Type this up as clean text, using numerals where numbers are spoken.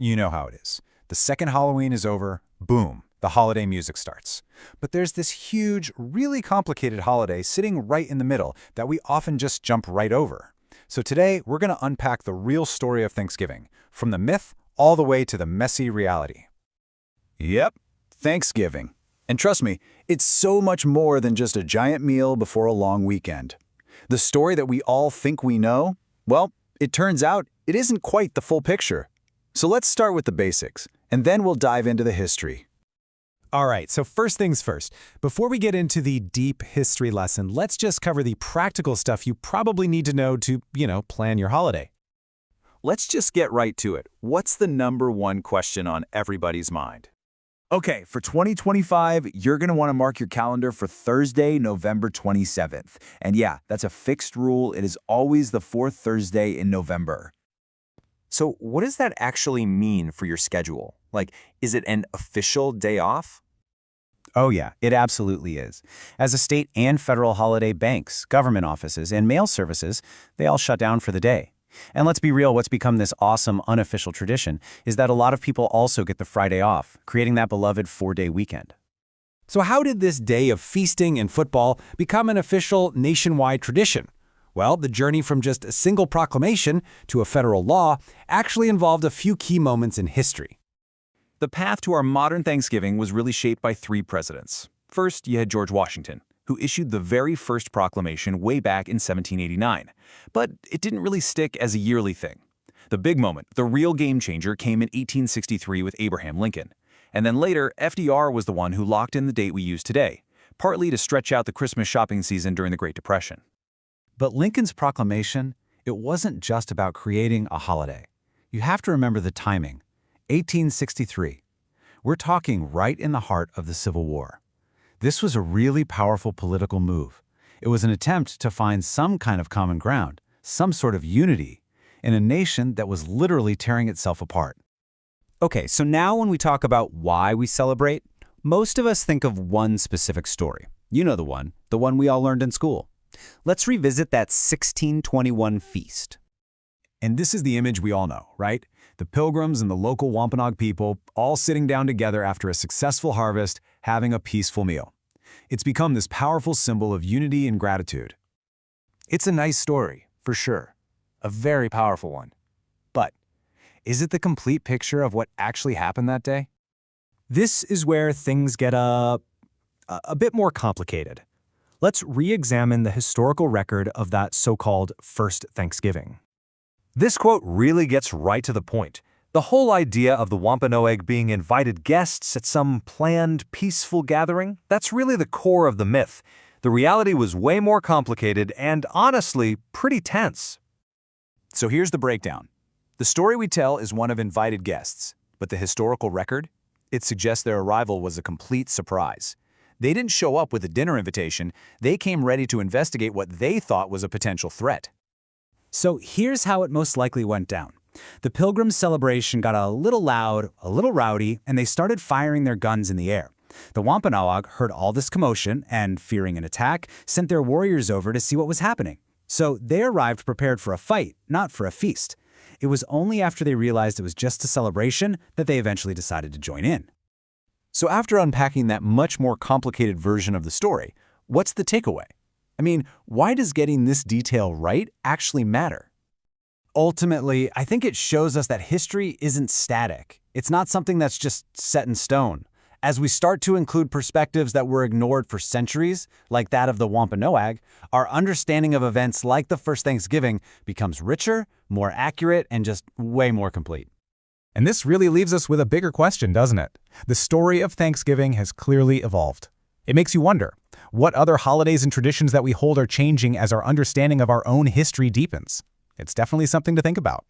You know how it is. The second Halloween is over, boom, the holiday music starts. But there's this huge, really complicated holiday sitting right in the middle that we often just jump right over. So today, we're going to unpack the real story of Thanksgiving, from the myth all the way to the messy reality. Yep, Thanksgiving. And trust me, it's so much more than just a giant meal before a long weekend. The story that we all think we know, well, it turns out it isn't quite the full picture. So let's start with the basics, and then we'll dive into the history. All right, so first things first. Before we get into the deep history lesson, let's just cover the practical stuff you probably need to know to, plan your holiday. Let's just get right to it. What's the number one question on everybody's mind? Okay, for 2025, you're going to want to mark your calendar for Thursday, November 27th. And yeah, that's a fixed rule. It is always the fourth Thursday in November. So what does that actually mean for your schedule? Like, is it an official day off? Oh yeah, it absolutely is. As a state and federal holiday, banks, government offices, and mail services, they all shut down for the day. And let's be real, what's become this awesome unofficial tradition is that a lot of people also get the Friday off, creating that beloved 4-day weekend. So how did this day of feasting and football become an official nationwide tradition? Well, the journey from just a single proclamation to a federal law actually involved a few key moments in history. The path to our modern Thanksgiving was really shaped by 3 presidents. First, you had George Washington, who issued the very first proclamation way back in 1789. But it didn't really stick as a yearly thing. The big moment, the real game changer, came in 1863 with Abraham Lincoln. And then later, FDR was the one who locked in the date we use today, partly to stretch out the Christmas shopping season during the Great Depression. But Lincoln's proclamation, it wasn't just about creating a holiday. You have to remember the timing. 1863. We're talking right in the heart of the Civil War. This was a really powerful political move. It was an attempt to find some kind of common ground, some sort of unity, in a nation that was literally tearing itself apart. Okay, so now when we talk about why we celebrate, most of us think of one specific story. You know the one we all learned in school. Let's revisit that 1621 feast. And this is the image we all know, right? The Pilgrims and the local Wampanoag people all sitting down together after a successful harvest, having a peaceful meal. It's become this powerful symbol of unity and gratitude. It's a nice story, for sure. A very powerful one. But is it the complete picture of what actually happened that day? This is where things get a bit more complicated. Let's re-examine the historical record of that so-called First Thanksgiving. This quote really gets right to the point. The whole idea of the Wampanoag being invited guests at some planned, peaceful gathering, that's really the core of the myth. The reality was way more complicated and, honestly, pretty tense. So here's the breakdown. The story we tell is one of invited guests, but the historical record? It suggests their arrival was a complete surprise. They didn't show up with a dinner invitation, they came ready to investigate what they thought was a potential threat. So here's how it most likely went down. The Pilgrims' celebration got a little loud, a little rowdy, and they started firing their guns in the air. The Wampanoag heard all this commotion and, fearing an attack, sent their warriors over to see what was happening. So they arrived prepared for a fight, not for a feast. It was only after they realized it was just a celebration that they eventually decided to join in. So after unpacking that much more complicated version of the story, what's the takeaway? I mean, why does getting this detail right actually matter? Ultimately, I think it shows us that history isn't static. It's not something that's just set in stone. As we start to include perspectives that were ignored for centuries, like that of the Wampanoag, our understanding of events like the First Thanksgiving becomes richer, more accurate, and just way more complete. And this really leaves us with a bigger question, doesn't it? The story of Thanksgiving has clearly evolved. It makes you wonder, what other holidays and traditions that we hold are changing as our understanding of our own history deepens? It's definitely something to think about.